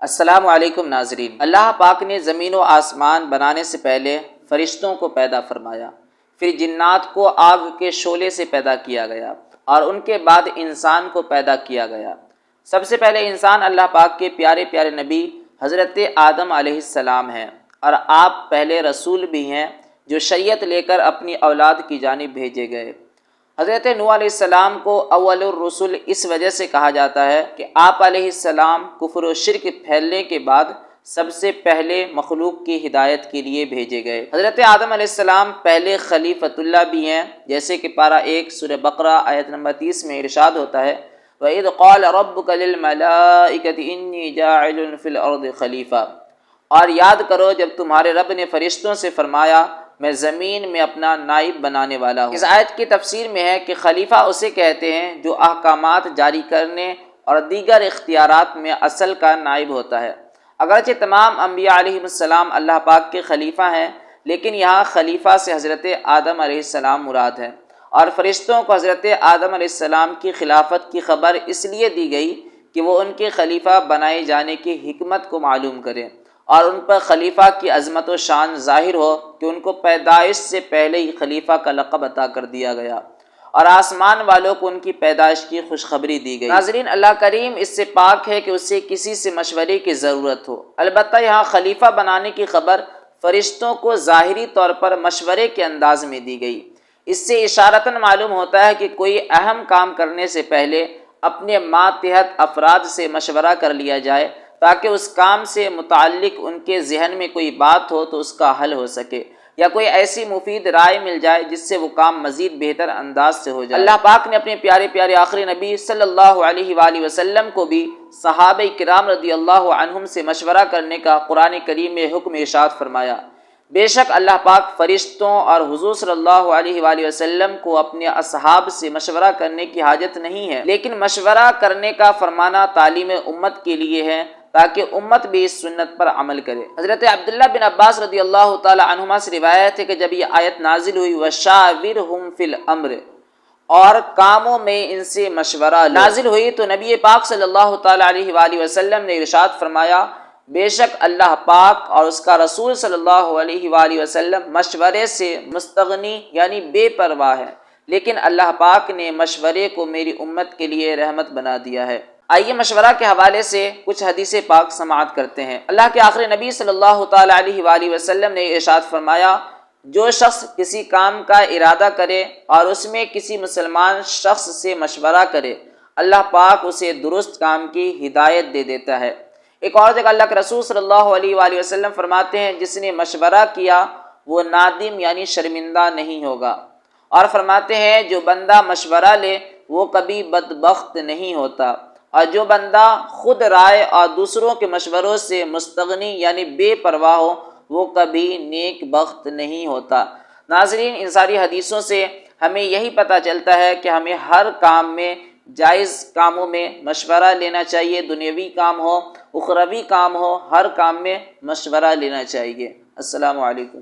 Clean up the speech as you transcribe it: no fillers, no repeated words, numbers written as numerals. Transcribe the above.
السلام علیکم ناظرین۔ اللہ پاک نے زمین و آسمان بنانے سے پہلے فرشتوں کو پیدا فرمایا، پھر جنات کو آگ کے شعلے سے پیدا کیا گیا اور ان کے بعد انسان کو پیدا کیا گیا۔ سب سے پہلے انسان اللہ پاک کے پیارے پیارے نبی حضرت آدم علیہ السلام ہیں، اور آپ پہلے رسول بھی ہیں جو شریعت لے کر اپنی اولاد کی جانب بھیجے گئے۔ حضرت نوح علیہ السلام کو اول الرسل اس وجہ سے کہا جاتا ہے کہ آپ علیہ السلام کفر و شرک پھیلنے کے بعد سب سے پہلے مخلوق کی ہدایت کے لیے بھیجے گئے۔ حضرت آدم علیہ السلام پہلے خلیفۃ اللہ بھی ہیں، جیسے کہ پارہ 1 سورہ بقرہ آیت نمبر 30 میں ارشاد ہوتا ہے وَإِذْ قَالَ رَبُّكَ لِلْمَلَائِكَةِ إِنِّي جَاعِلٌ فِي الْأَرْضِ خلیفہ، اور یاد کرو جب تمہارے رب نے فرشتوں سے فرمایا میں زمین میں اپنا نائب بنانے والا ہوں۔ اس آیت کی تفسیر میں ہے کہ خلیفہ اسے کہتے ہیں جو احکامات جاری کرنے اور دیگر اختیارات میں اصل کا نائب ہوتا ہے۔ اگرچہ تمام انبیاء علیہم السلام اللہ پاک کے خلیفہ ہیں، لیکن یہاں خلیفہ سے حضرت آدم علیہ السلام مراد ہے، اور فرشتوں کو حضرت آدم علیہ السلام کی خلافت کی خبر اس لیے دی گئی کہ وہ ان کے خلیفہ بنائے جانے کی حکمت کو معلوم کریں، اور ان پر خلیفہ کی عظمت و شان ظاہر ہو کہ ان کو پیدائش سے پہلے ہی خلیفہ کا لقب عطا کر دیا گیا، اور آسمان والوں کو ان کی پیدائش کی خوشخبری دی گئی۔ ناظرین، اللہ کریم اس سے پاک ہے کہ اسے کسی سے مشورے کی ضرورت ہو۔ البتہ یہاں خلیفہ بنانے کی خبر فرشتوں کو ظاہری طور پر مشورے کے انداز میں دی گئی۔ اس سے اشارتاً معلوم ہوتا ہے کہ کوئی اہم کام کرنے سے پہلے اپنے ماتحت افراد سے مشورہ کر لیا جائے تاکہ اس کام سے متعلق ان کے ذہن میں کوئی بات ہو تو اس کا حل ہو سکے، یا کوئی ایسی مفید رائے مل جائے جس سے وہ کام مزید بہتر انداز سے ہو جائے۔ اللہ پاک نے اپنے پیارے پیارے آخری نبی صلی اللہ علیہ وآلہ وسلم کو بھی صحابہ کرام رضی اللہ عنہم سے مشورہ کرنے کا قرآن کریم میں حکم ارشاد فرمایا۔ بے شک اللہ پاک فرشتوں اور حضور صلی اللہ علیہ وآلہ وسلم کو اپنے اصحاب سے مشورہ کرنے کی حاجت نہیں ہے، لیکن مشورہ کرنے کا فرمانا تعلیم امت کے لیے ہے تاکہ امت بھی اس سنت پر عمل کرے۔ حضرت عبداللہ بن عباس رضی اللہ تعالی عنہما سے روایت ہے کہ جب یہ آیت نازل ہوئی وَشَاوِرْهُمْ فِي الْأَمْرِ، اور کاموں میں ان سے مشورہ نازل ہوئی، تو نبی پاک صلی اللہ تعالی علیہ وآلہ وسلم نے ارشاد فرمایا بے شک اللہ پاک اور اس کا رسول صلی اللہ علیہ وآلہ وسلم مشورے سے مستغنی یعنی بے پرواہ ہے، لیکن اللہ پاک نے مشورے کو میری امت کے لیے رحمت بنا دیا ہے۔ آئیے مشورہ کے حوالے سے کچھ حدیث پاک سماعت کرتے ہیں۔ اللہ کے آخری نبی صلی اللہ تعالی علیہ وآلہ وسلم نے ارشاد فرمایا جو شخص کسی کام کا ارادہ کرے اور اس میں کسی مسلمان شخص سے مشورہ کرے، اللہ پاک اسے درست کام کی ہدایت دے دیتا ہے۔ ایک اور جگہ اللہ کے رسول صلی اللہ علیہ وآلہ وسلم فرماتے ہیں جس نے مشورہ کیا وہ نادم یعنی شرمندہ نہیں ہوگا، اور فرماتے ہیں جو بندہ مشورہ لے وہ کبھی بدبخت نہیں ہوتا، اور جو بندہ خود رائے اور دوسروں کے مشوروں سے مستغنی یعنی بے پرواہ ہو وہ کبھی نیک بخت نہیں ہوتا۔ ناظرین، ان ساری حدیثوں سے ہمیں یہی پتہ چلتا ہے کہ ہمیں ہر کام میں جائز کاموں میں مشورہ لینا چاہیے، دنیاوی کام ہو اخروی کام ہو، ہر کام میں مشورہ لینا چاہیے۔ السلام علیکم۔